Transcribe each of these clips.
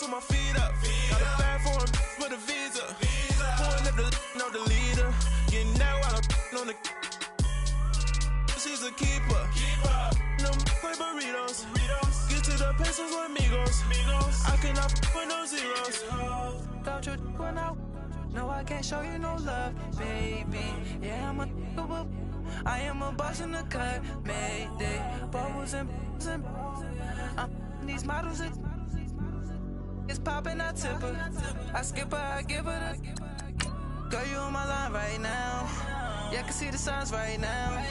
put my feet up. Got a bag for him with a visa. Pulling up the leader. Getting that while I'm on the. She's a keeper. No play burritos. Get to the pesos with amigos. I cannot with no zeros. Don't you run out? No, I can't show you no love, baby. Yeah, I am a boss in the cut, Mayday. Bubbles and these models, it's popping, I tip her. I skip her, I give her the. Girl, you on my line right now. Yeah, I can see the signs right now.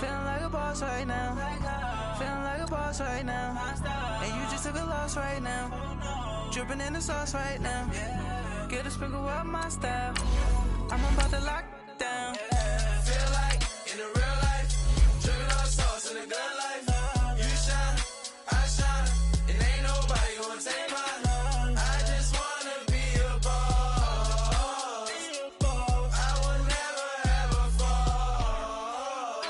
Feeling like a boss right now. Feeling like a boss right now. And you just took a loss right now. Dripping in the sauce right now. Get a sprinkle up my style. I'm about to lock down. Feel like in the real life, dripping all the sauce in the good life. You shine, I shine, and ain't nobody gonna take mine. I just wanna be a boss. I will never ever fall.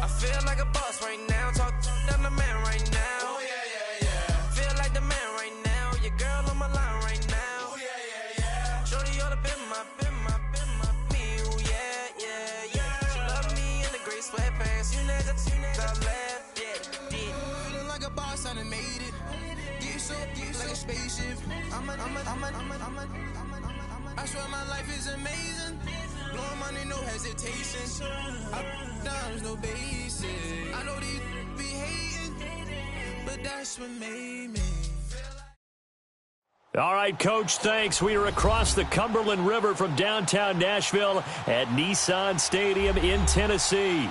I feel like a boss right now. Talk to the man right now. Oh yeah. Feel like the man right now. Your girl on my line right now. Oh yeah. Shorty oughta been my me. Ooh, yeah. She love me in the gray sweatpants. You never left. Yeah. Feeling like a boss, I done made it. Get so like a spaceship. I swear my life is amazing. Blowing money, no hesitation. There's no basic. I know these be hating, but that's what made me. All right, Coach, thanks. We are across the Cumberland River from downtown Nashville at Nissan Stadium in Tennessee.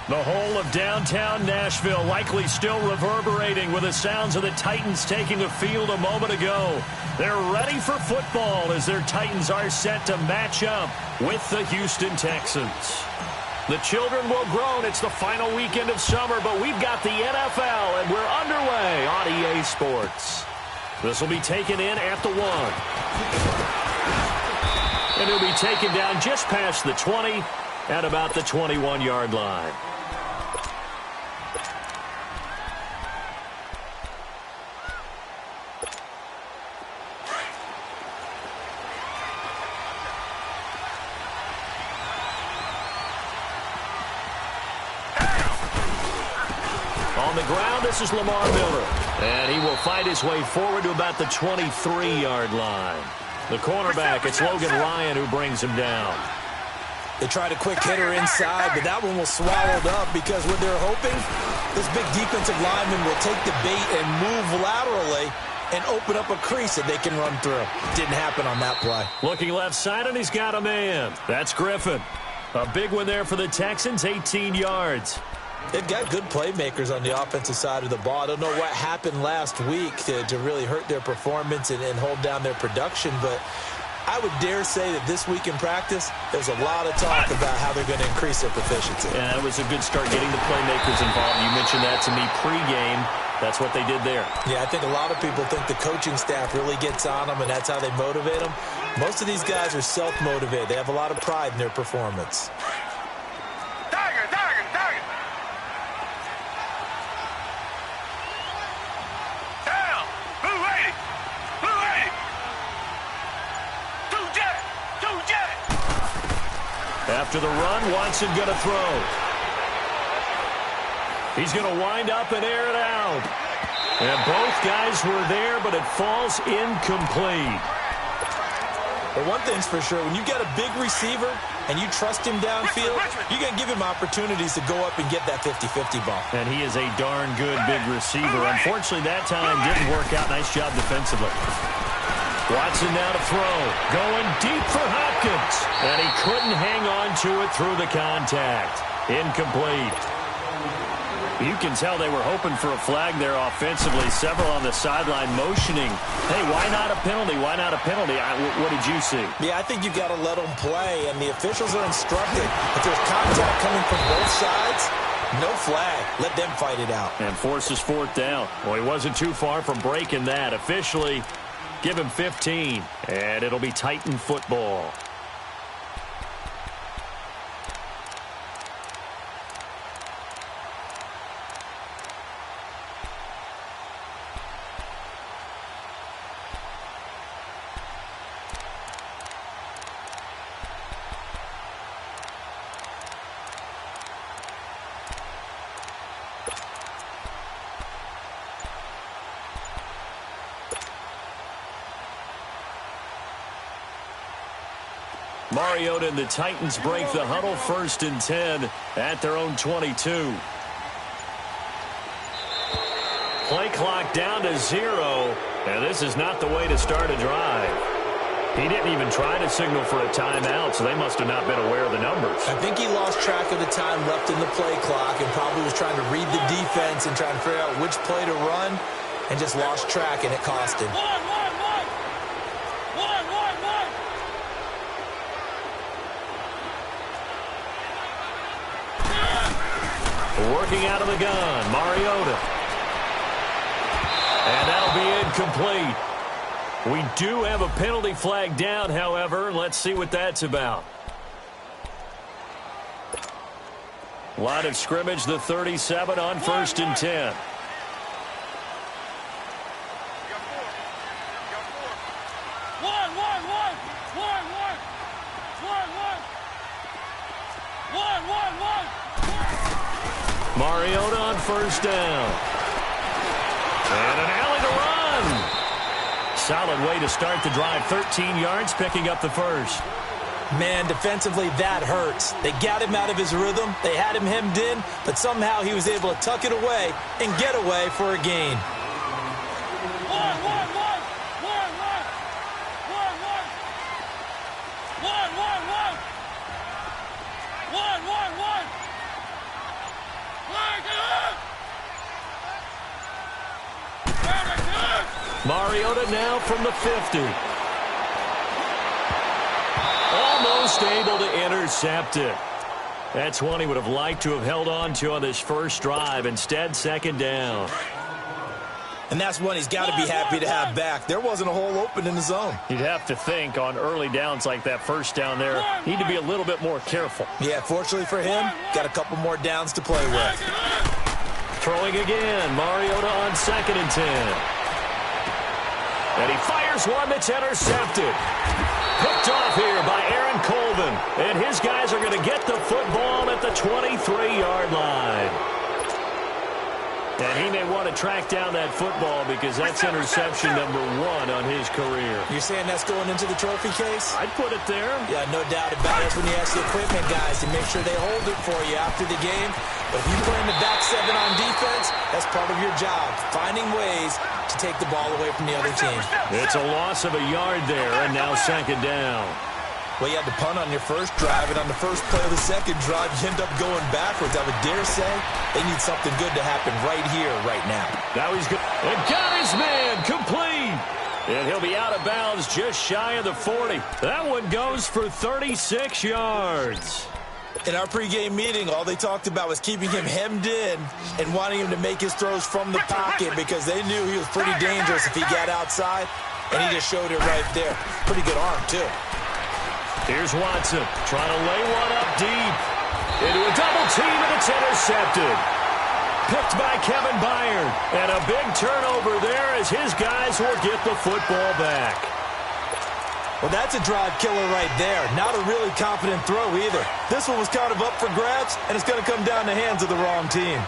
The whole of downtown Nashville likely still reverberating with the sounds of the Titans taking the field a moment ago. They're ready for football as their Titans are set to match up with the Houston Texans. The children will groan. It's the final weekend of summer, but we've got the NFL, and we're underway on EA Sports. This will be taken in at the 1. And it'll be taken down just past the 20 at about the 21-yard line. On the ground, this is Lamar Miller. And he will fight his way forward to about the 23-yard line. The cornerback, it's Logan Ryan who brings him down. They tried a quick hitter inside, but that one was swallowed up because what they're hoping, this big defensive lineman will take the bait and move laterally and open up a crease that they can run through. Didn't happen on that play. Looking left side, and he's got a man. That's Griffin. A big one there for the Texans, 18 yards. They've got good playmakers on the offensive side of the ball. I don't know what happened last week to really hurt their performance and hold down their production, but I would dare say that this week in practice, there's a lot of talk about how they're going to increase their proficiency. Yeah, it was a good start getting the playmakers involved. You mentioned that to me pregame. That's what they did there. Yeah, I think a lot of people think the coaching staff really gets on them, and that's how they motivate them. Most of these guys are self-motivated. They have a lot of pride in their performance. After the run, Watson going to throw. He's going to wind up and air it out. And both guys were there, but it falls incomplete. But one thing's for sure, when you got a big receiver and you trust him downfield, you're going to give him opportunities to go up and get that 50-50 ball. And he is a darn good big receiver. Unfortunately, that time didn't work out. Nice job defensively. Watson now to throw. Going deep for Hopkins. And he couldn't hang on to it through the contact. Incomplete. You can tell they were hoping for a flag there offensively. Several on the sideline motioning. Hey, why not a penalty? Why not a penalty? What did you see? Yeah, I think you've got to let them play, and the officials are instructed. If there's contact coming from both sides, no flag. Let them fight it out. And forces fourth down. Well, he wasn't too far from breaking that. Officially, give him 15, and it'll be Titan football. Mariota and the Titans break the huddle, 1st and 10 at their own 22. Play clock down to 0, and this is not the way to start a drive. He didn't even try to signal for a timeout, so they must have not been aware of the numbers. I think he lost track of the time left in the play clock and probably was trying to read the defense and trying to figure out which play to run and just lost track, and it cost him. Working out of the gun, Mariota. And that'll be incomplete. We do have a penalty flag down, however. Let's see what that's about. Line of scrimmage, the 37 on 1st and 10. Mariota on 1st down. And an alley to run. Solid way to start the drive. 13 yards, picking up the first. Man, defensively, that hurts. They got him out of his rhythm. They had him hemmed in, but somehow he was able to tuck it away and get away for a gain. Mariota now from the 50. Almost able to intercept it. That's one he would have liked to have held on to on this first drive. Instead, 2nd down. And that's one he's got to be happy to have back. There wasn't a hole open in the zone. You'd have to think on early downs like that, 1st down there, need to be a little bit more careful. Yeah, fortunately for him, got a couple more downs to play with. Throwing again, Mariota on 2nd and 10. And he fires one that's intercepted. Picked off here by Aaron Colvin. And his guys are going to get the football at the 23-yard line. And he may want to track down that football because that's interception number 1 on his career. You're saying that's going into the trophy case? I'd put it there. Yeah, no doubt about it. That's when you ask the equipment guys to make sure they hold it for you after the game. But if you play in the back 7 on defense, that's part of your job, finding ways to take the ball away from the other team. It's a loss of a yard there, and now 2nd down. Well, you had to punt on your first drive, and on the first play of the second drive, you end up going backwards. I would dare say they need something good to happen right here, right now. Now he's good. And got his man complete. And he'll be out of bounds just shy of the 40. That one goes for 36 yards. In our pregame meeting, all they talked about was keeping him hemmed in and wanting him to make his throws from the pocket because they knew he was pretty dangerous if he got outside, and he just showed it right there. Pretty good arm, too. Here's Watson trying to lay one up deep. Into a double team, and it's intercepted. Picked by Kevin Byard. And a big turnover there as his guys will get the football back. Well, that's a drive killer right there. Not a really confident throw either. This one was kind of up for grabs, and it's going to come down the hands of the wrong team.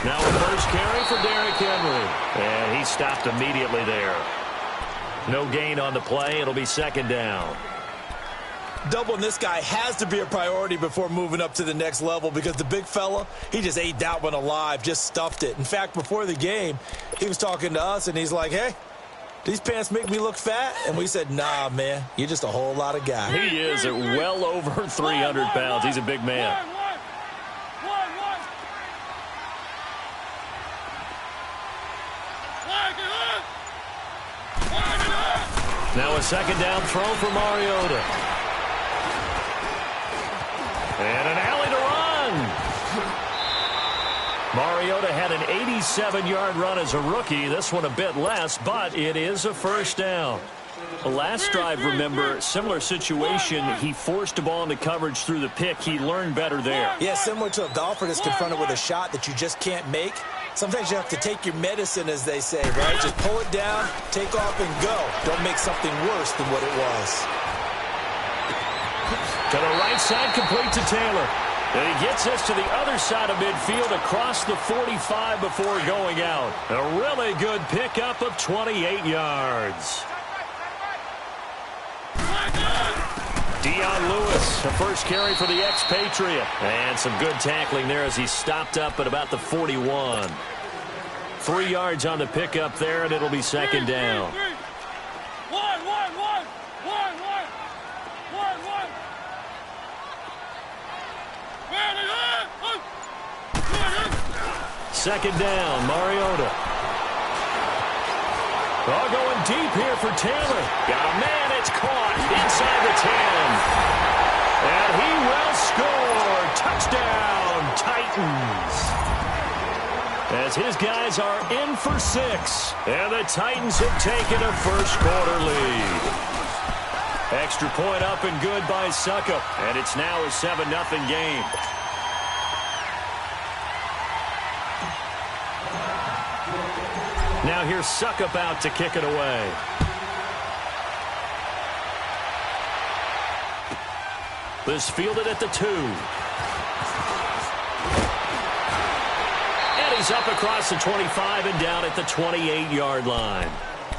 Now a first carry for Derrick Henry. And he stopped immediately there. No gain on the play. It'll be 2nd down. Doubling this guy has to be a priority before moving up to the next level because the big fella, he just ate that one alive, just stuffed it. In fact, before the game, he was talking to us, and he's like, hey, these pants make me look fat? And we said, nah, man, you're just a whole lot of guy. He is at well over 300 pounds. He's a big man. Now a 2nd down throw for Mariota. And an alley to run. Mariota had an 87-yard run as a rookie. This one a bit less, but it is a 1st down. The last drive, remember, similar situation. He forced a ball into coverage through the pick. He learned better there. Yeah, similar to a golfer that's confronted with a shot that you just can't make. Sometimes you have to take your medicine, as they say, right? Just pull it down, take off, and go. Don't make something worse than what it was. To the right side, complete to Taylor. And he gets this to the other side of midfield across the 45 before going out. A really good pickup of 28 yards. Dion Lewis, the first carry for the expatriate. And some good tackling there as he stopped up at about the 41. 3 yards on the pickup there, and it'll be second down. Second down, Mariota. Oh, going deep here for Taylor. Got a man, it's caught inside the 10. And he will score. Touchdown, Titans. As his guys are in for 6. And the Titans have taken a first-quarter lead. Extra point up and good by Suckup. And it's now a 7-0 game. Now here's Suckup out to kick it away. This fielded at the 2. And he's up across the 25 and down at the 28-yard line.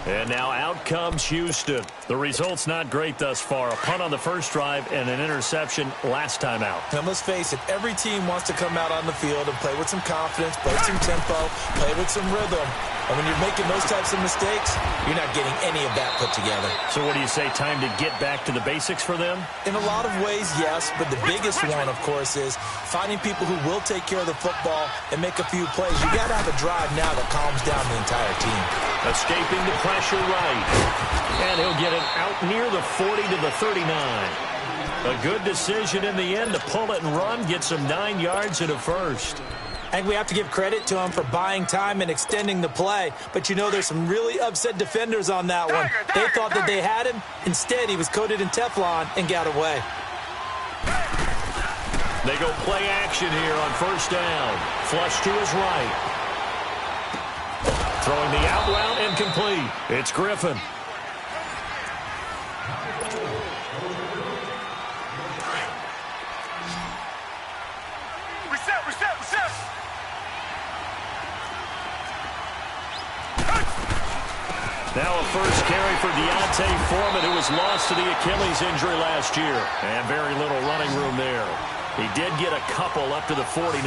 And now out comes Houston. The result's not great thus far. A punt on the first drive and an interception last time out. Now, let's face it, every team wants to come out on the field and play with some confidence, play some tempo, play with some rhythm. And when you're making those types of mistakes, you're not getting any of that put together. So what do you say, time to get back to the basics for them? In a lot of ways, yes, but the biggest one, of course, is finding people who will take care of the football and make a few plays. You got to have a drive now that calms down the entire team. Escaping the pressure right. And he'll get it out near the 40 to the 39. A good decision in the end to pull it and run, get some 9 yards and a first. I think we have to give credit to him for buying time and extending the play. But, you know, there's some really upset defenders on that one. They thought that they had him. Instead, he was coated in Teflon and got away. They go play action here on first down. Flush to his right. Throwing the out route incomplete. It's Griffin. Reset. Now a first carry for Deontay Foreman, who was lost to the Achilles injury last year. And very little running room there. He did get a couple up to the 49.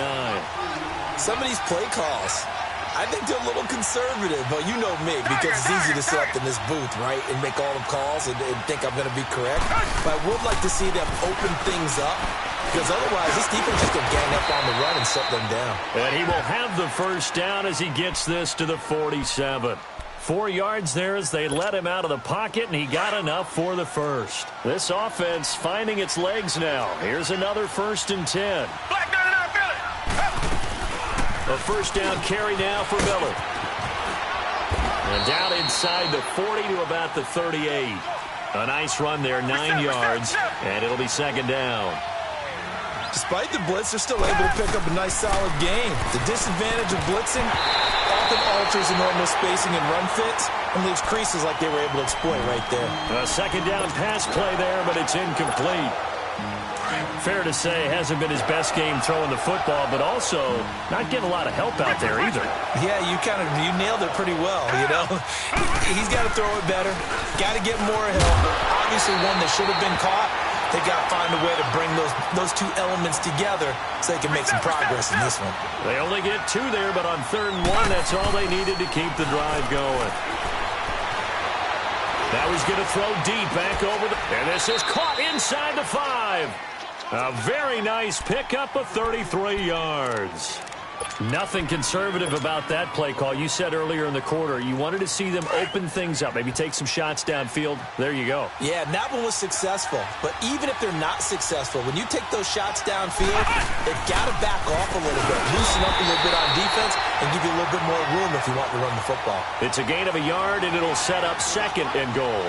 Some of these play calls, I think they're a little conservative, but you know me, because it's easy to sit up in this booth, right, and make all the calls and think I'm going to be correct. But I would like to see them open things up, because otherwise this defense is going to gang up on the run and shut them down. And he will have the first down as he gets this to the 47. 4 yards there as they let him out of the pocket, and he got enough for the first. This offense finding its legs now. Here's another 1st and 10. A first down carry now for Miller. And down inside the 40 to about the 38. A nice run there, 9 yards, and it'll be second down. Despite the blitz, they're still able to pick up a nice, solid game. The disadvantage of blitzing often alters the normal spacing and run fits and leaves creases like they were able to exploit right there. A second down pass play there, but it's incomplete. Fair to say, hasn't been his best game throwing the football, but also not getting a lot of help out there either. Yeah, you nailed it pretty well, you know. He's got to throw it better. Got to get more help. Obviously one that should have been caught. They got to find a way to bring those two elements together so they can make some progress in this one. They only get 2 there, but on 3rd and 1, that's all they needed to keep the drive going. Now he's going to throw deep back over and this is caught inside the 5. A very nice pickup of 33 yards. Nothing conservative about that play call. You said earlier in the quarter you wanted to see them open things up, maybe take some shots downfield. There you go. Yeah, and that one was successful. But even if they're not successful, when you take those shots downfield, they've got to back off a little bit, loosen up a little bit on defense, and give you a little bit more room if you want to run the football. It's a gain of a yard, and it'll set up 2nd and goal.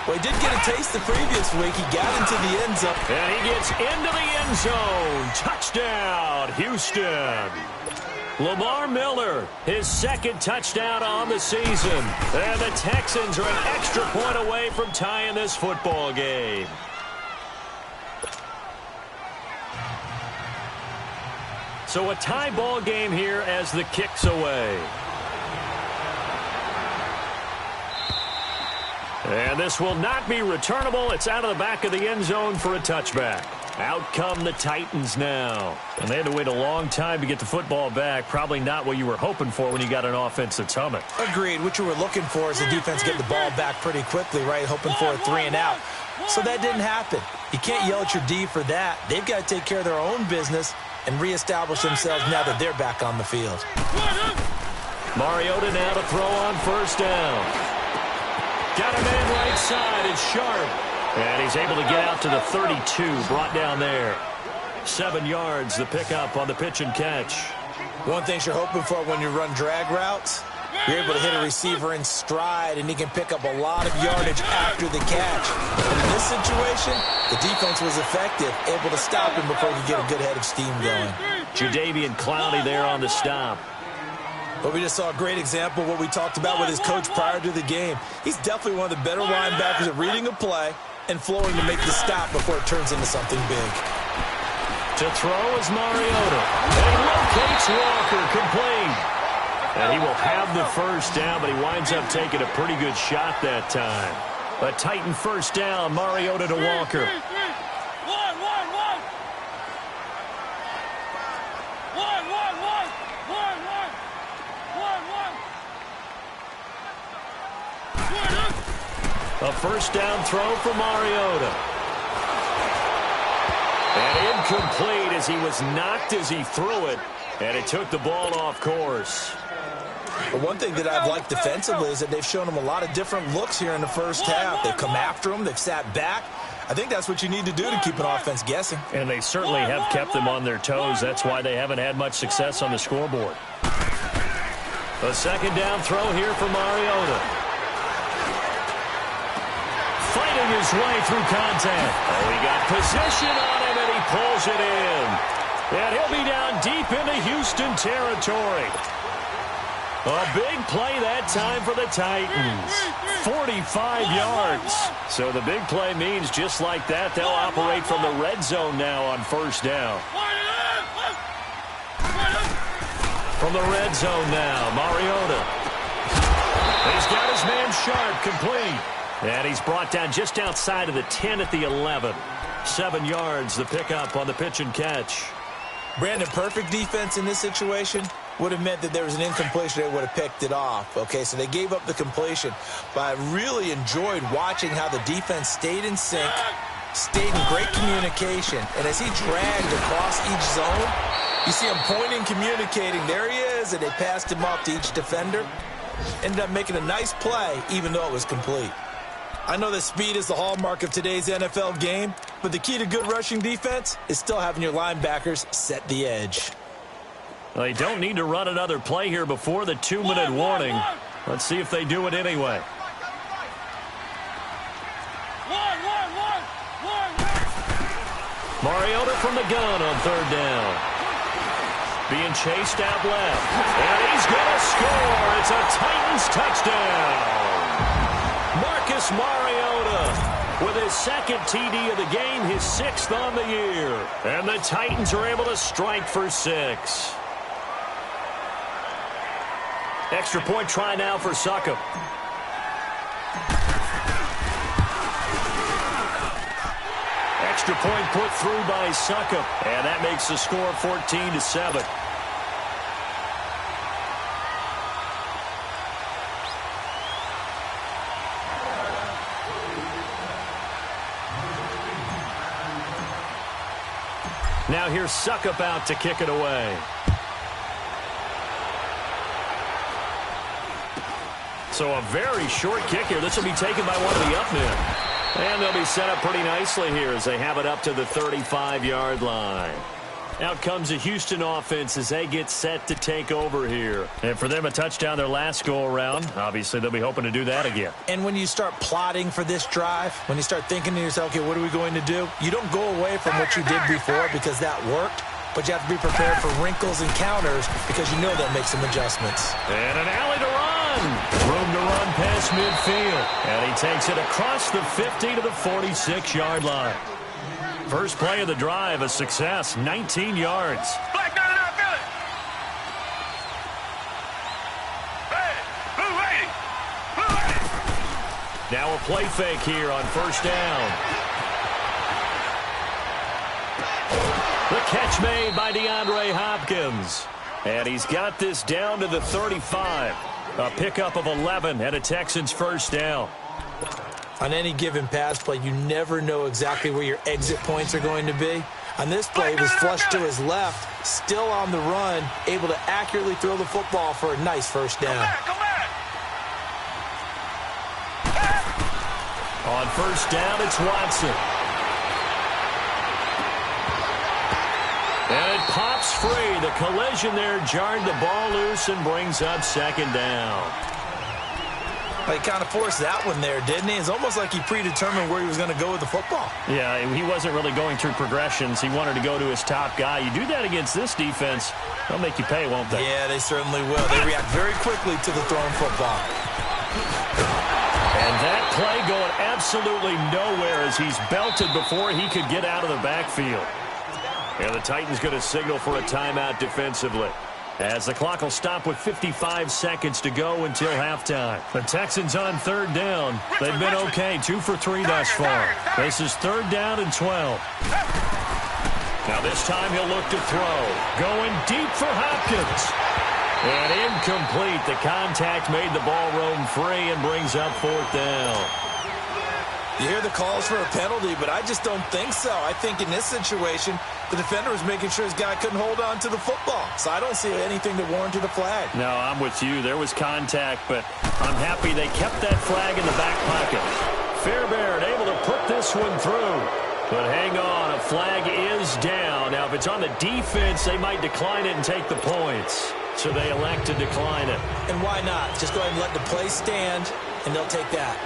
Well, he did get a taste the previous week. He got into the end zone. And he gets into the end zone. Touchdown, Houston. Lamar Miller, his 2nd touchdown on the season. And the Texans are an extra point away from tying this football game. So a tie ball game here as the kick's away. And this will not be returnable. It's out of the back of the end zone for a touchback. Out come the Titans now. And they had to wait a long time to get the football back. Probably not what you were hoping for when you got an offense that's humming. Agreed. What you were looking for is the defense get the ball back pretty quickly, right? Hoping for a 3 and out. So that didn't happen. You can't yell at your D for that. They've got to take care of their own business and reestablish themselves now that they're back on the field. Mariota now to throw on first down. Got a man right side. It's Sharp. And he's able to get out to the 32, brought down there. 7 yards, the pickup on the pitch and catch. One thing you're hoping for when you run drag routes, you're able to hit a receiver in stride, and he can pick up a lot of yardage after the catch. And in this situation, the defense was effective, able to stop him before he could get a good head of steam going. Jadeveon Clowney there on the stop. But we just saw a great example of what we talked about with his coach prior to the game. He's definitely one of the better linebackers at reading a play and flowing to make the stop before it turns into something big. To throw is Mariota. And he locates Walker, complete. And he will have the first down, but he winds up taking a pretty good shot that time. A Titan first down, Mariota to Walker. A first down throw for Mariota. And incomplete as he was knocked as he threw it. And it took the ball off course. Well, one thing that I've liked defensively is that they've shown him a lot of different looks here in the first half. They've come after him. They've sat back. I think that's what you need to do to keep an offense guessing. And they certainly have kept them on their toes. That's why they haven't had much success on the scoreboard. A second down throw here for Mariota. Fighting his way through contact. Oh, he got position on him, and he pulls it in. And he'll be down deep into Houston territory. A big play that time for the Titans. 45 yards. So the big play means just like that, they'll operate from the red zone now on first down. From the red zone now, Mariota. He's got his man Sharp, complete. And he's brought down just outside of the 10 at the 11. 7 yards, the pickup on the pitch and catch. Brandon, perfect defense in this situation would have meant that there was an incompletion. They would have picked it off. Okay, so they gave up the completion. But I really enjoyed watching how the defense stayed in sync, stayed in great communication. And as he dragged across each zone, you see him pointing, communicating. There he is, and they passed him off to each defender. Ended up making a nice play, even though it was complete. I know that speed is the hallmark of today's NFL game, but the key to good rushing defense is still having your linebackers set the edge. They don't need to run another play here before the 2-minute warning. Let's see if they do it anyway. Mariota from the gun on third down. Being chased out left. And he's going to score. It's a Titans touchdown. Marcus Mariota with his second TD of the game, his 6th on the year. And the Titans are able to strike for 6. Extra point try now for Succop. Extra point put through by Succop. And that makes the score 14-7. Now here's Succop out to kick it away. So a very short kick here. This will be taken by one of the up men. And they'll be set up pretty nicely here as they have it up to the 35-yard line. Out comes the Houston offense as they get set to take over here. And for them, a touchdown their last go-around. Obviously, they'll be hoping to do that again. And when you start plotting for this drive, when you start thinking to yourself, okay, what are we going to do? You don't go away from what you did before because that worked, but you have to be prepared for wrinkles and counters because you know they'll make some adjustments. And an alley to run. Room to run past midfield. And he takes it across the 50 to the 46-yard line. First play of the drive, a success, 19 yards. Black gun in our field. play fake here on first down. The catch made by DeAndre Hopkins. And he's got this down to the 35. A pickup of 11 and a Texans first down. On any given pass play, you never know exactly where your exit points are going to be. On this play, he was flushed to his left, still on the run, able to accurately throw the football for a nice first down. On first down, it's Watson. And it pops free. The collision there jarred the ball loose and brings up second down. He kind of forced that one there, didn't he? It's almost like he predetermined where he was going to go with the football. Yeah, he wasn't really going through progressions. He wanted to go to his top guy. You do that against this defense, they'll make you pay, won't they? Yeah, they certainly will. They react very quickly to the thrown football. And that play going absolutely nowhere as he's belted before he could get out of the backfield. And the Titans going to signal for a timeout defensively, as the clock will stop with 55 seconds to go until halftime. The Texans on third down. They've been okay, 2 for 3 thus far. This is third down and 12. Now this time he'll look to throw. Going deep for Hopkins. And incomplete. The contact made the ball roam free and brings up fourth down. You hear the calls for a penalty, but I just don't think so. I think in this situation, the defender was making sure his guy couldn't hold on to the football. So I don't see anything that warranted a flag. No, I'm with you. There was contact, but I'm happy they kept that flag in the back pocket. Fairbairn able to put this one through. But hang on, a flag is down. Now, if it's on the defense, they might decline it and take the points. So they elect to decline it. And why not? Just go ahead and let the play stand, and they'll take that.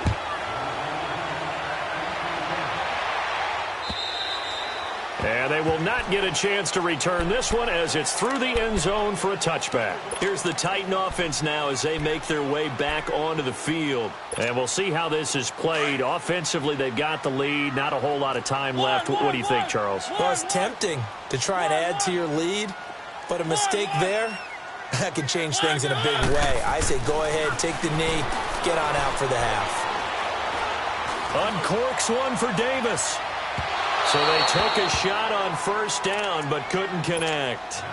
And they will not get a chance to return this one as it's through the end zone for a touchback. Here's the Titan offense now as they make their way back onto the field. And we'll see how this is played. Offensively, they've got the lead. Not a whole lot of time left. What do you think, Charles? Well, it's tempting to try and add to your lead, but a mistake there, that could change things in a big way. I say go ahead, take the knee, get on out for the half. Uncorks one for Davis. So they took a shot on first down, but couldn't connect.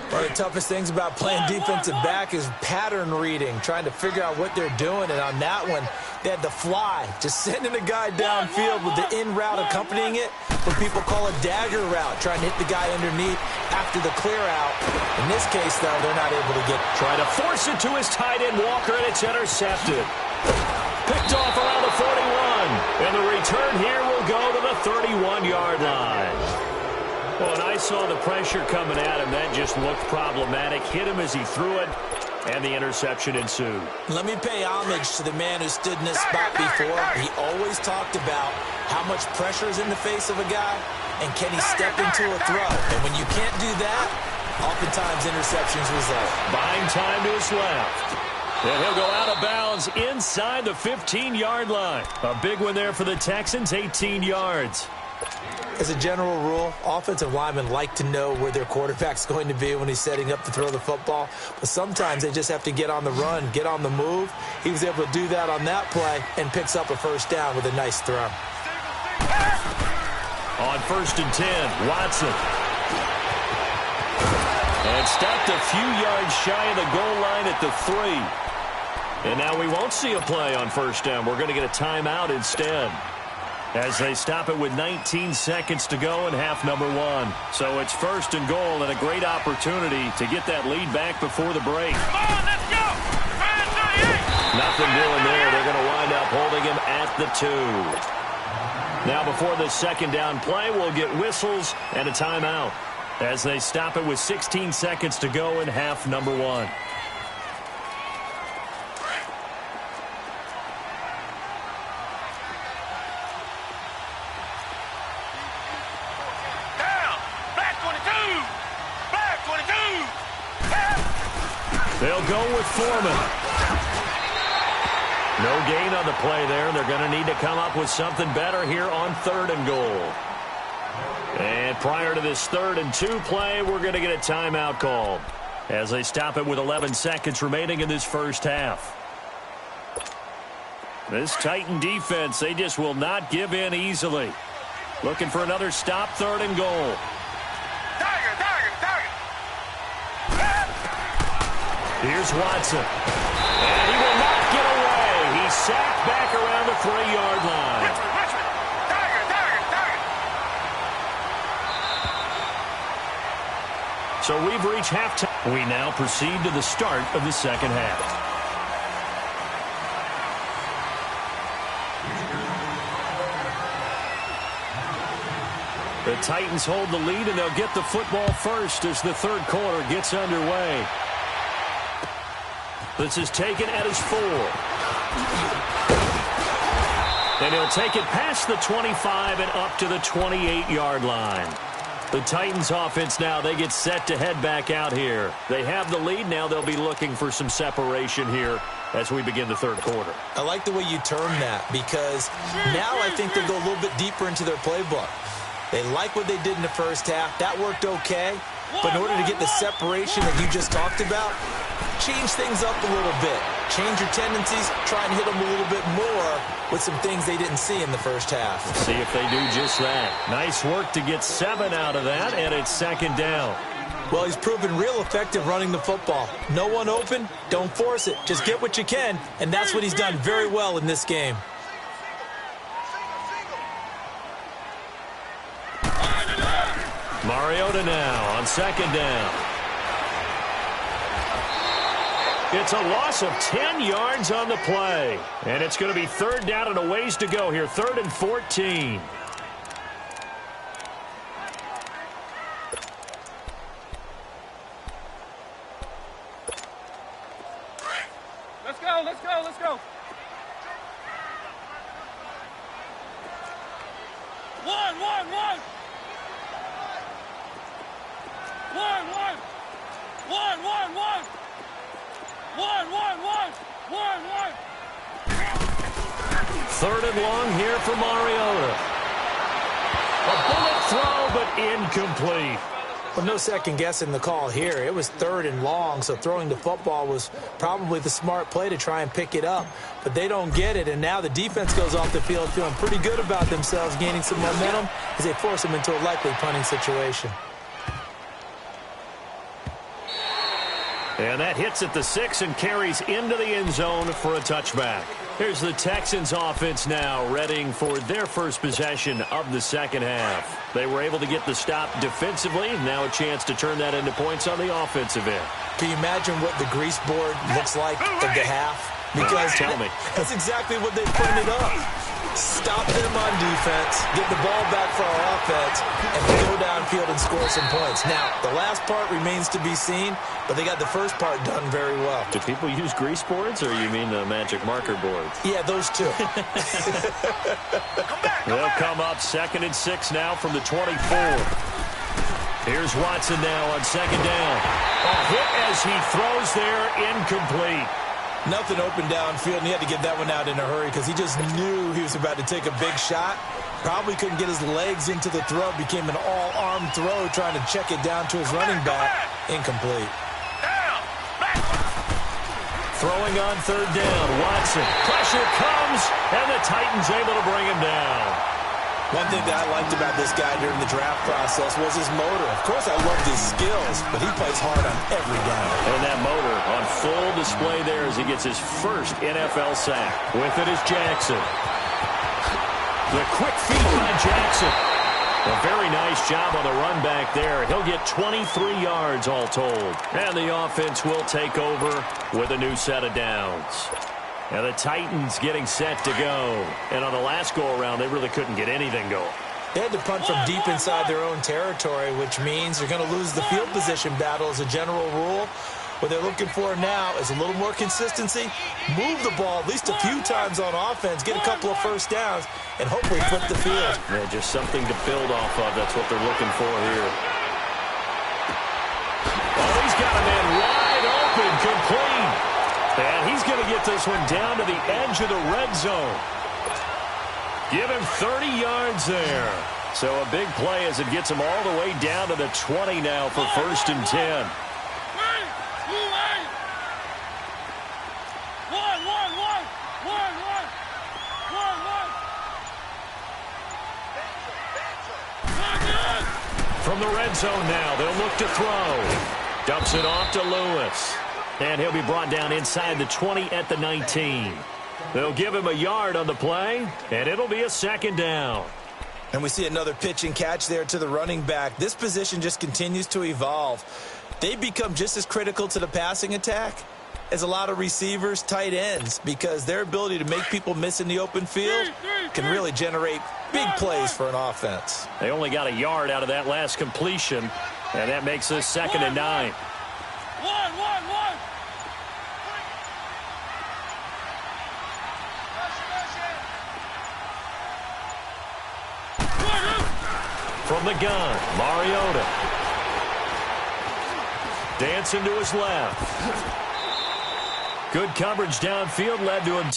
One of the toughest things about playing defensive back is pattern reading, trying to figure out what they're doing. And on that one, they had to fly, just sending a guy downfield with the in route accompanying it, what people call a dagger route, trying to hit the guy underneath after the clear out. In this case, though, they're not able to get. Trying to force it to his tight end, Walker, and it's intercepted. Picked off around the 41. And the return here will go to the 31-yard line. Well, when I saw the pressure coming at him, that just looked problematic. Hit him as he threw it, and the interception ensued. Let me pay homage to the man who stood in this spot before. He always talked about how much pressure is in the face of a guy, and can he step into a throw. And when you can't do that, oftentimes interceptions result. Buying time to his left. And he'll go out of bounds inside the 15-yard line. A big one there for the Texans, 18 yards. As a general rule, offensive linemen like to know where their quarterback's going to be when he's setting up to throw the football. But sometimes they just have to get on the run, get on the move. He was able to do that on that play and picks up a first down with a nice throw. On first and 10, Watson. And stopped a few yards shy of the goal line at the 3. And now we won't see a play on first down. We're going to get a timeout instead, as they stop it with 19 seconds to go in half number 1. So it's first and goal and a great opportunity to get that lead back before the break. Come on, let's go! Nothing doing there. They're going to wind up holding him at the 2. Now before the second down play, we'll get whistles and a timeout, as they stop it with 16 seconds to go in half number 1. They'll go with Foreman. No gain on the play there. They're going to need to come up with something better here on third and goal. And prior to this 3rd and 2 play, we're going to get a timeout called, as they stop it with 11 seconds remaining in this first half. This Titan defense, they just will not give in easily. Looking for another stop, 3rd and goal. Here's Watson. And he will not get away. He's sacked back around the 3-yard line. So we've reached halftime. We now proceed to the start of the second half. The Titans hold the lead, and they'll get the football first as the 3rd quarter gets underway. This is taken at his 4. And he'll take it past the 25 and up to the 28-yard line. The Titans offense now, they get set to head back out here. They have the lead. Now they'll be looking for some separation here as we begin the 3rd quarter. I like the way you term that, because now I think they'll go a little bit deeper into their playbook. They like what they did in the first half. That worked okay. But in order to get the separation that you just talked about, change things up a little bit. Change your tendencies. Try and hit them a little bit more with some things they didn't see in the first half. Let's see if they do just that. Nice work to get 7 out of that, and it's 2nd down. Well, he's proven real effective running the football. No one open, don't force it. Just get what you can, and that's what he's done very well in this game. Mariota now on 2nd down. It's a loss of 10 yards on the play. And it's going to be 3rd down and a ways to go here. 3rd and 14. Let's go, let's go, let's go. 1, 1, 1. 1, 1. 1, 1, 1. 1, 1, 1. 1, 1. 3rd and long here for Mariota. A bullet throw, but incomplete. Well, no second guessing the call here. It was 3rd and long, so throwing the football was probably the smart play to try and pick it up. But they don't get it, and now the defense goes off the field feeling pretty good about themselves, gaining some momentum as they force them into a likely punting situation. And that hits at the 6 and carries into the end zone for a touchback. Here's the Texans offense now, readying for their first possession of the second half. They were able to get the stop defensively, and now a chance to turn that into points on the offensive end. Can you imagine what the grease board looks like at the half? Because tell me. That's exactly what they printed up. Stop them on defense, get the ball back for our offense, and go downfield and score some points. Now, the last part remains to be seen, but they got the first part done very well. Do people use grease boards, or you mean the magic marker boards? Yeah, those two. They'll come up 2nd and 6 now from the 24. Here's Watson now on 2nd down. A hit as he throws there, incomplete. Nothing open downfield, and he had to get that one out in a hurry because he just knew he was about to take a big shot. Probably couldn't get his legs into the throw. Became an all-arm throw, trying to check it down to his running back. Incomplete. Throwing on 3rd down, Watson. Pressure comes, and the Titans able to bring him down. One thing that I liked about this guy during the draft process was his motor. Of course, I loved his skills, but he plays hard on every down. And that motor on full display there as he gets his first NFL sack. With it is Jackson. The quick feed by Jackson. A very nice job on the run back there. He'll get 23 yards all told. And the offense will take over with a new set of downs. And the Titans getting set to go. And on the last go-around, they really couldn't get anything going. They had to punt from deep inside their own territory, which means they're going to lose the field position battle as a general rule. What they're looking for now is a little more consistency, move the ball at least a few times on offense, get a couple of first downs, and hopefully flip the field. Yeah, just something to build off of. That's what they're looking for here. Oh, he's got a man wide open, complete. And he's going to get this one down to the edge of the red zone. Give him 30 yards there. So a big play as it gets him all the way down to the 20 now for 1st and 10. From the red zone now, they'll look to throw. Dumps it off to Lewis. And he'll be brought down inside the 20 at the 19. They'll give him a yard on the play, and it'll be a second down. And we see another pitch and catch there to the running back. This position just continues to evolve. They become just as critical to the passing attack as a lot of receivers, tight ends, because their ability to make people miss in the open field can really generate big plays for an offense. They only got a yard out of that last completion, and that makes this 2nd and 9. One. From the gun, Mariota. Dancing to his left. Good coverage downfield led to him.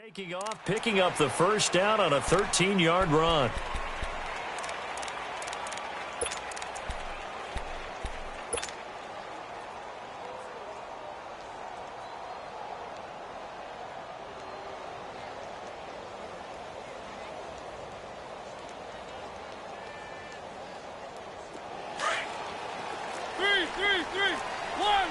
Taking off, picking up the first down on a 13-yard run. Three. One.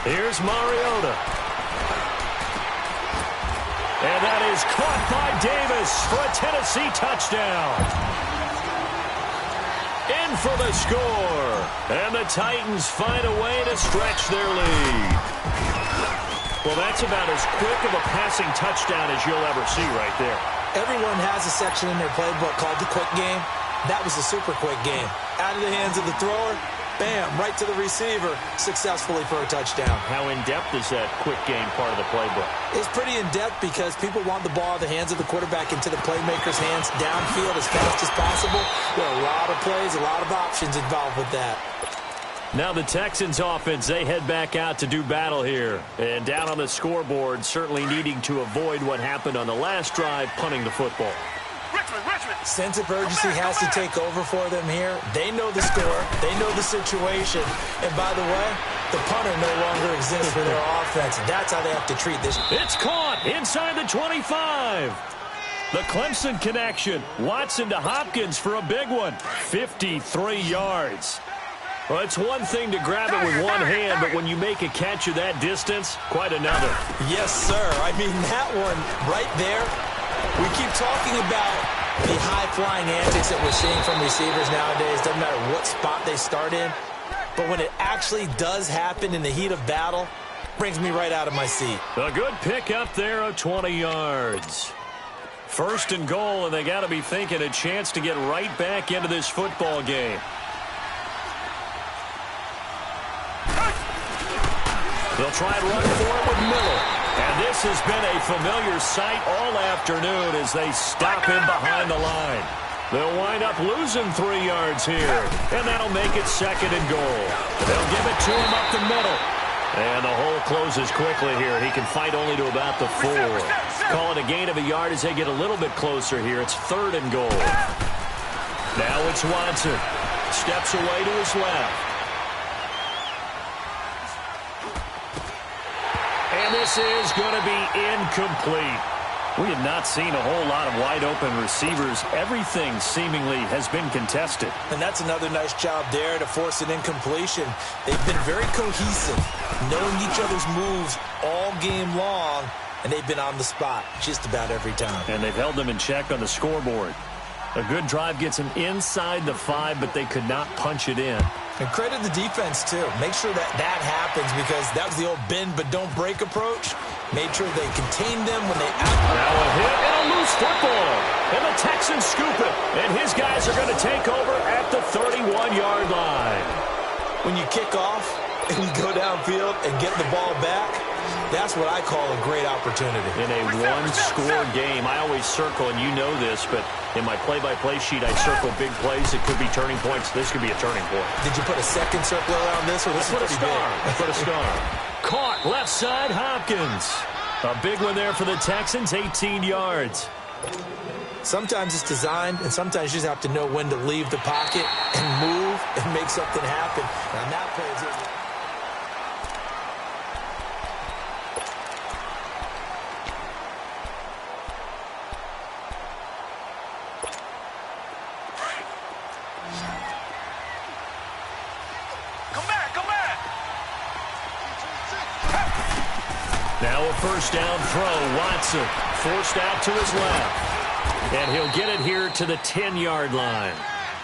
Here's Mariota. And that is caught by Davis for a Tennessee touchdown. In for the score. And the Titans find a way to stretch their lead. Well, that's about as quick of a passing touchdown as you'll ever see right there. Everyone has a section in their playbook called the quick game. That was a super quick game. Out of the hands of the thrower, bam, right to the receiver, successfully for a touchdown. How in-depth is that quick game part of the playbook? It's pretty in-depth because people want the ball in the hands of the quarterback into the playmaker's hands downfield as fast as possible. There are a lot of plays, a lot of options involved with that. Now the Texans offense, they head back out to do battle here. And down on the scoreboard, certainly needing to avoid what happened on the last drive, punting the football. Sense of urgency has to take over for them here. They know the score. They know the situation. And by the way, the punter no longer exists for their offense. That's how they have to treat this. It's caught inside the 25. The Clemson connection. Watson to Hopkins for a big one. 53 yards. Well, it's one thing to grab it with one hand, but when you make a catch of that distance, quite another. Yes, sir. I mean, that one right there, we keep talking about the high-flying antics that we're seeing from receivers nowadays. Doesn't matter what spot they start in. But when it actually does happen in the heat of battle, brings me right out of my seat. A good pick up there of 20 yards. 1st and goal, and they got to be thinking a chance to get right back into this football game. They'll try and run for it with Miller. And this has been a familiar sight all afternoon as they stop him behind the line. They'll wind up losing 3 yards here, and that'll make it 2nd and goal. They'll give it to him up the middle. And the hole closes quickly here. He can fight only to about the 4. Call it a gain of a yard as they get a little bit closer here. It's 3rd and goal. Now it's Watson. Steps away to his left. And this is going to be incomplete. We have not seen a whole lot of wide-open receivers. Everything seemingly has been contested. And that's another nice job there to force an incompletion. They've been very cohesive, knowing each other's moves all game long, and they've been on the spot just about every time. And they've held them in check on the scoreboard. A good drive gets them inside the 5, but they could not punch it in. And credit the defense, too. Make sure that happens, because that was the old bend but don't break approach. Made sure they contained them when they... Now a hit and a loose football. And the Texans scoop it. And his guys are going to take over at the 31-yard line. When you kick off and you go downfield and get the ball back, that's what I call a great opportunity. In a one-score game, I always circle, and you know this, but in my play-by-play sheet, I circle big plays. It could be turning points. This could be a turning point. Did you put a second circle around this, or this is pretty big? I put a star. Caught left side, Hopkins. A big one there for the Texans, 18 yards. Sometimes it's designed, and sometimes you just have to know when to leave the pocket and move and make something happen. Now that play is it. Now a first down throw. Watson forced out to his left. And he'll get it here to the 10-yard line.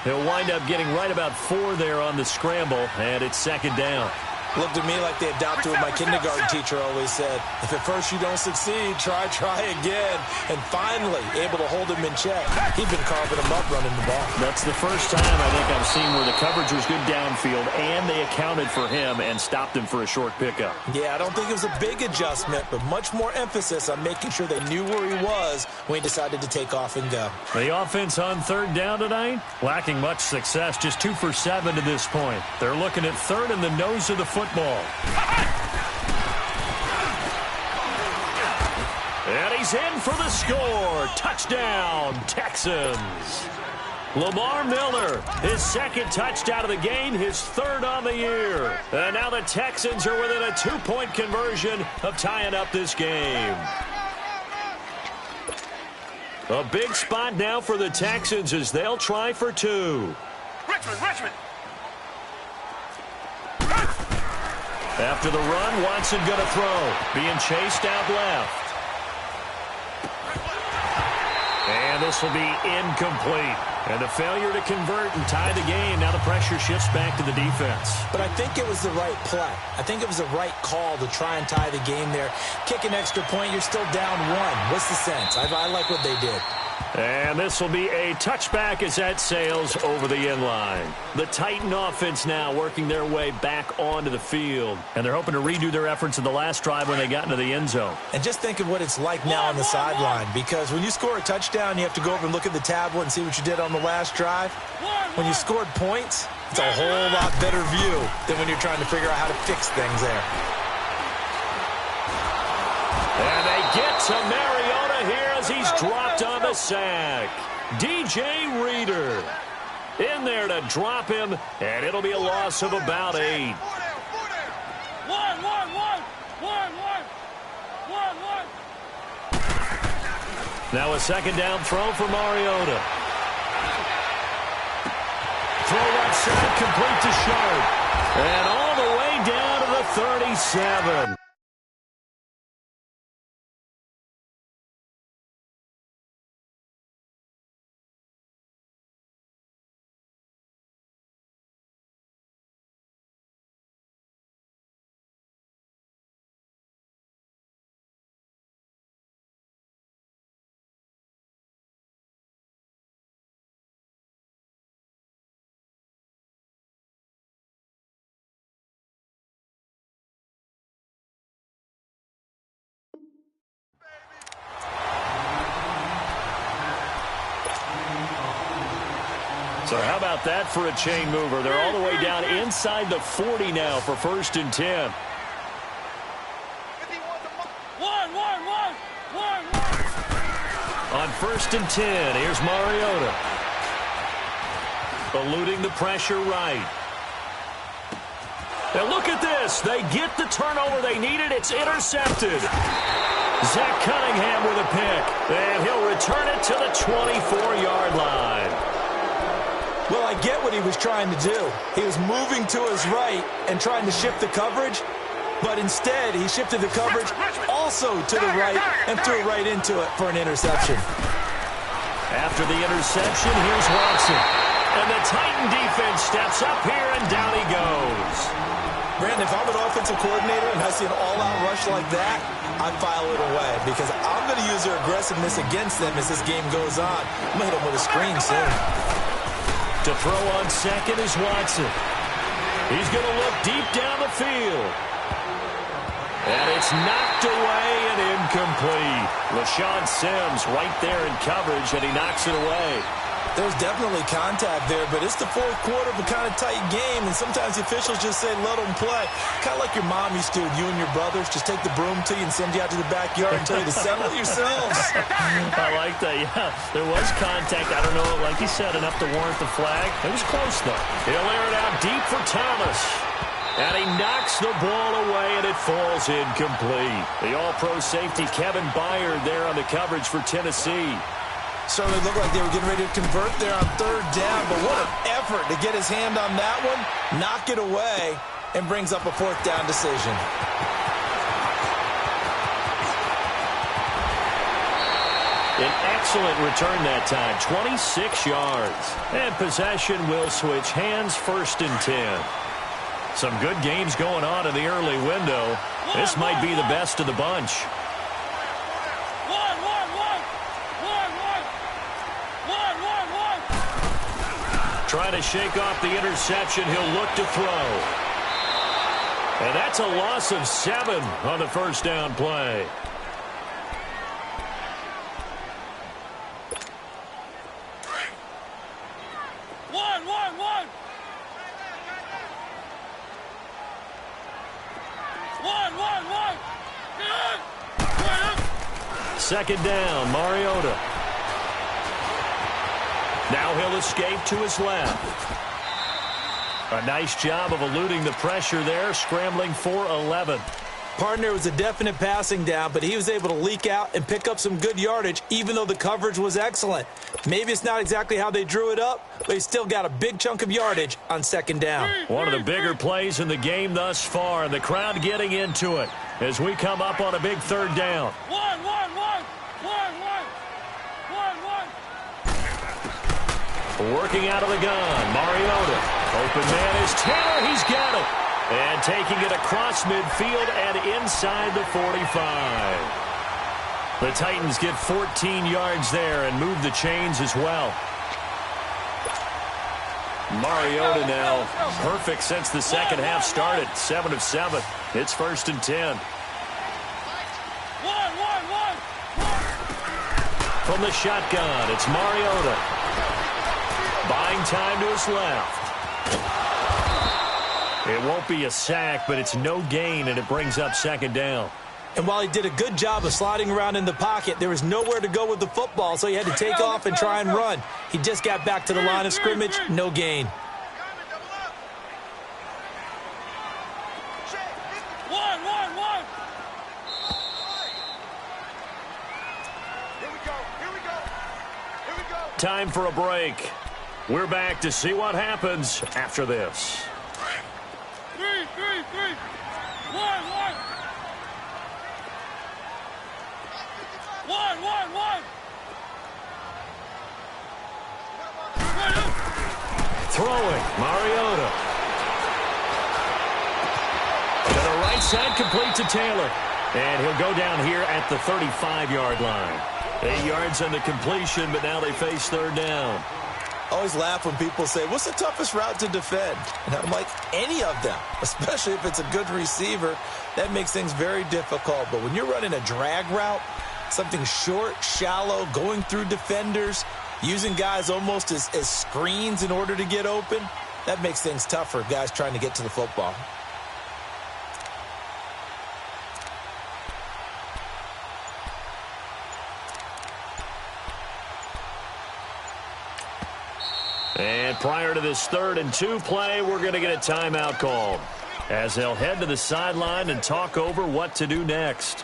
He'll wind up getting right about 4 there on the scramble, and it's second down. Looked at me like they adopted what my kindergarten teacher always said. If at first you don't succeed, try again. And finally, able to hold him in check. He'd been carving him up running the ball. That's the first time I think I've seen where the coverage was good downfield, and they accounted for him and stopped him for a short pickup. Yeah, I don't think it was a big adjustment, but much more emphasis on making sure they knew where he was when he decided to take off and go. The offense on third down tonight, lacking much success, just 2 for 7 to this point. They're looking at third in the nose of the football. And he's in for the score. Touchdown, Texans. Lamar Miller, his second touchdown of the game, his third on the year. And now the Texans are within a 2-point conversion of tying up this game. A big spot now for the Texans as they'll try for 2. Richmond. After the run, Watson going to throw. Being chased out left. And this will be incomplete. And a failure to convert and tie the game. Now the pressure shifts back to the defense. But I think it was the right play. I think it was the right call to try and tie the game there. Kick an extra point, you're still down 1. What's the sense? I like what they did. And this will be a touchback as that sails over the end line. The Titan offense now working their way back onto the field. And they're hoping to redo their efforts in the last drive when they got into the end zone. And just think of what it's like now on the sideline, because when you score a touchdown, you have to go over and look at the tablet and see what you did on the last drive. When you scored points, it's a whole lot better view than when you're trying to figure out how to fix things there. And they get to Mariota here as he's dropped on the sack. DJ Reader in there to drop him, and it'll be a loss of about 8. Now a second down throw for Mariota. Throw left side, complete to Sharp. And all the way down to the 37. So how about that for a chain mover? They're all the way down inside the 40 now for 1st and 10. On 1st and 10, here's Mariota. Eluding the pressure right. And look at this. They get the turnover they needed. It's intercepted. Zach Cunningham with a pick. And he'll return it to the 24-yard line. Well, I get what he was trying to do. He was moving to his right and trying to shift the coverage, But instead, he shifted the coverage also to the right and threw right into it for an interception. After the interception, here's Watson. And the Titan defense steps up here, and down he goes. Brandon, if I'm an offensive coordinator and I see an all-out rush like that, I file it away because I'm going to use their aggressiveness against them as this game goes on. I'm going to hit them with a screen soon. To throw on second is Watson. He's going to look deep down the field. And it's knocked away and incomplete. LaShawn Sims right there in coverage, and he knocks it away. There's definitely contact there, but it's the fourth quarter of a kind of tight game, and sometimes the officials just say, let them play. Kind of like your mom used to with you and your brothers. Just take the broom to you and send you out to the backyard and tell you to settle it yourselves. I like that, yeah. There was contact. I don't know, like you said, enough to warrant the flag. It was close, though. He'll air it out deep for Thomas. And he knocks the ball away, and it falls incomplete. The all-pro safety Kevin Byard there on the coverage for Tennessee. Certainly looked like they were getting ready to convert there on third down, but what an effort to get his hand on that one, knock it away, and brings up a fourth down decision. An excellent return that time, 26 yards. And possession will switch hands, 1st and 10. Some good games going on in the early window. This might be the best of the bunch. Trying to shake off the interception. He'll look to throw. And that's a loss of 7 on the first down play. Second down, Mariota. Now he'll escape to his left. A nice job of eluding the pressure there, scrambling for 11. Partner was a definite passing down, but he was able to leak out and pick up some good yardage, even though the coverage was excellent. Maybe it's not exactly how they drew it up, but he still got a big chunk of yardage on second down. One of the bigger plays in the game thus far, and the crowd getting into it as we come up on a big third down. Working out of the gun, Mariota. Open man is Taylor. He's got it. And taking it across midfield and inside the 45. The Titans get 14 yards there and move the chains as well. Mariota now perfect since the second half started. 7 of 7. It's 1st and 10. From the shotgun, it's Mariota. Buying time to his left. It won't be a sack, but it's no gain, and it brings up second down. And while he did a good job of sliding around in the pocket, there was nowhere to go with the football, so he had to take off and try and run. He just got back to the line of scrimmage, no gain. Time for a break. We're back to see what happens after this. 3, 1. 1. Throwing, Mariota. To the right side, complete to Taylor. And he'll go down here at the 35-yard line. 8 yards on the completion, but now they face third down. I always laugh when people say, what's the toughest route to defend? And I'm like, any of them, especially if it's a good receiver. That makes things very difficult. But when you're running a drag route, something short, shallow, going through defenders, using guys almost as screens in order to get open, that makes things tough for guys trying to get to the football. And prior to this 3rd and 2 play, we're going to get a timeout called as they'll head to the sideline and talk over what to do next.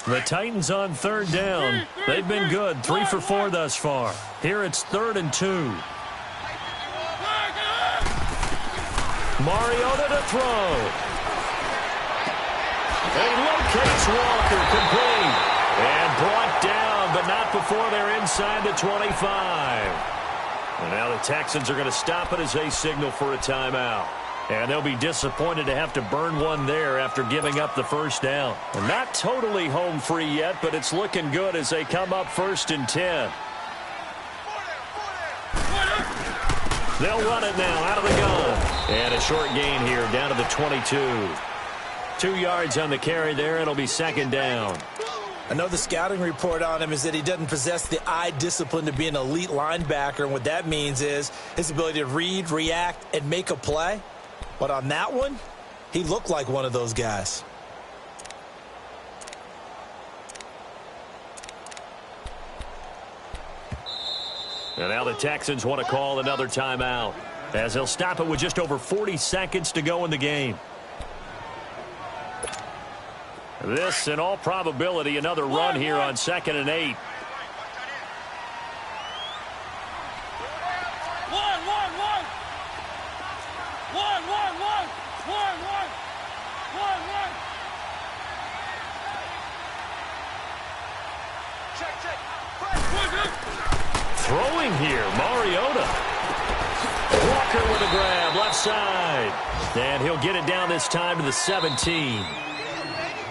The Titans on 3rd down. They've been good, 3 for 4 thus far. Here it's 3rd and 2. Mariota to throw. And he locates Walker, complete. And brought down, but not before they're inside the 25. And now the Texans are going to stop it as they signal for a timeout. And they'll be disappointed to have to burn one there after giving up the first down. And not totally home free yet, but it's looking good as they come up 1st and 10. They'll run it now out of the gun. And a short gain here down to the 22. 2 yards on the carry there. It'll be 2nd down. I know the scouting report on him is that he doesn't possess the eye discipline to be an elite linebacker. And what that means is his ability to read, react, and make a play. But on that one, he looked like one of those guys. And now the Texans want to call another timeout as they'll stop it with just over 40 seconds to go in the game. This, in all probability, another run here on 2nd and 8. Throwing here, Mariota. Walker with a grab, left side. And he'll get it down this time to the 17.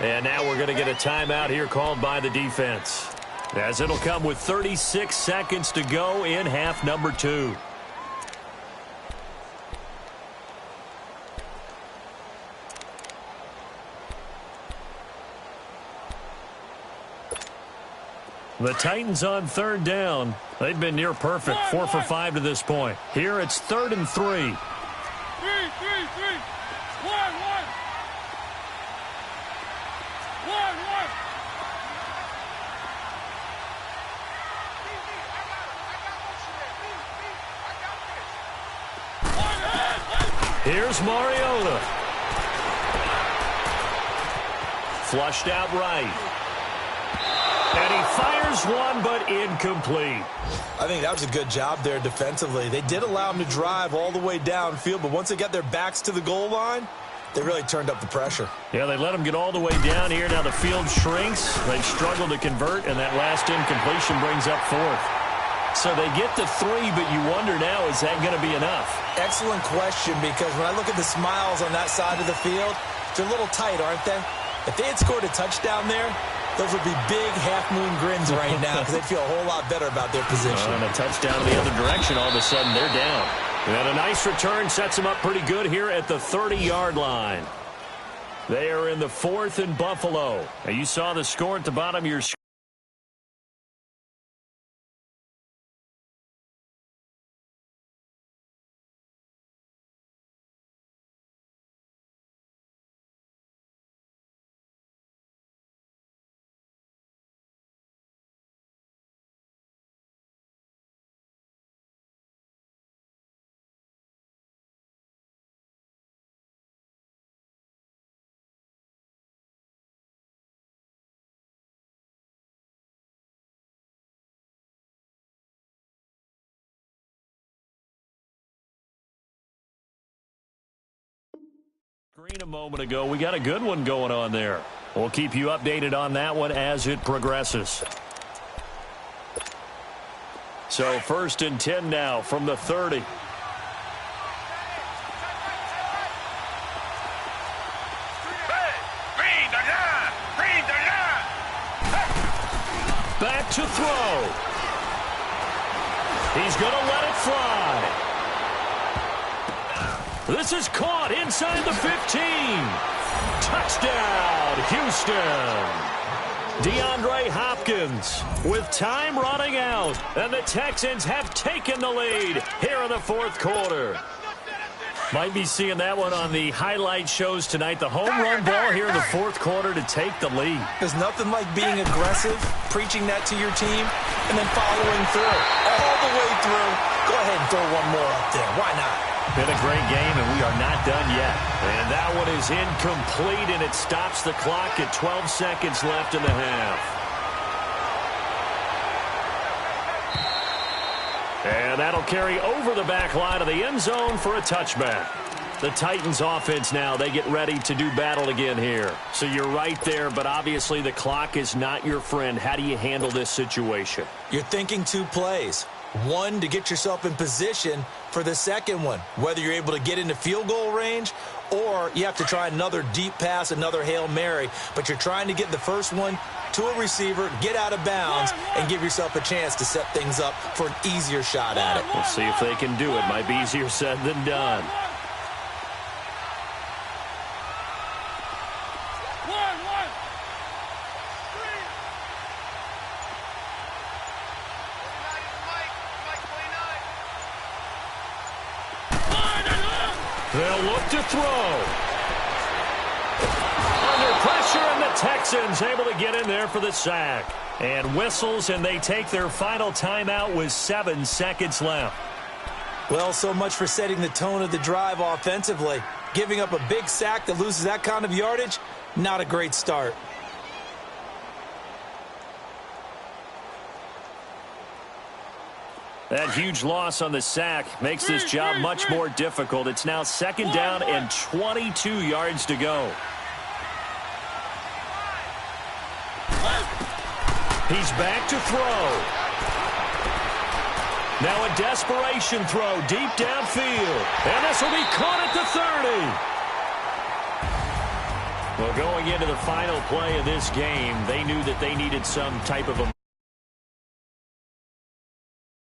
And now we're going to get a timeout here called by the defense, as it'll come with 36 seconds to go in half number 2. The Titans on 3rd down. They've been near perfect, 4 for 5 to this point. Here it's 3rd and 3. 3, 3, 3. 1, 1. Here's Mariota. Flushed out right. And he fires one, but incomplete. I think that was a good job there defensively. They did allow him to drive all the way downfield, but once they got their backs to the goal line, they really turned up the pressure. Yeah, they let him get all the way down here. Now the field shrinks. They've struggled to convert, and that last incompletion brings up 4th. So they get to 3, but you wonder now, is that going to be enough? Excellent question, because when I look at the smiles on that side of the field, they're a little tight, aren't they? If they had scored a touchdown there, those would be big half-moon grins right now because they'd feel a whole lot better about their position. And a touchdown the other direction, all of a sudden they're down. And a nice return sets them up pretty good here at the 30-yard line. They are in the 4th and Buffalo. Now you saw the score at the bottom of your screen. A moment ago, we got a good one going on there. We'll keep you updated on that one as it progresses. So 1st and 10 now from the 30. Back to throw. He's going to let it fly. This is caught inside the 15. Touchdown, Houston. DeAndre Hopkins with time running out. And the Texans have taken the lead here in the 4th quarter. Might be seeing that one on the highlight shows tonight. The home run ball here in the 4th quarter to take the lead. There's nothing like being aggressive, preaching that to your team, and then following through. All the way through. Go ahead and throw one more up there. Why not? Been a great game, and we are not done yet. And that one is incomplete, and it stops the clock at 12 seconds left in the half. And that'll carry over the back line of the end zone for a touchback. The Titans offense now, they get ready to do battle again here. So you're right there, but obviously the clock is not your friend. How do you handle this situation? You're thinking two plays. One, to get yourself in position for the second one, whether you're able to get into field goal range or you have to try another deep pass, another Hail Mary. But you're trying to get the first one to a receiver, get out of bounds, and give yourself a chance to set things up for an easier shot at it. We'll see if they can do it. Might be easier said than done. They'll look to throw. Under pressure, and the Texans able to get in there for the sack. And whistles, and they take their final timeout with 7 seconds left. Well, so much for setting the tone of the drive offensively. Giving up a big sack that loses that kind of yardage, not a great start. That huge loss on the sack makes this job much more difficult. It's now 2nd down and 22 yards to go. He's back to throw. Now a desperation throw deep downfield. And this will be caught at the 30. Well, going into the final play of this game, they knew that they needed some type of a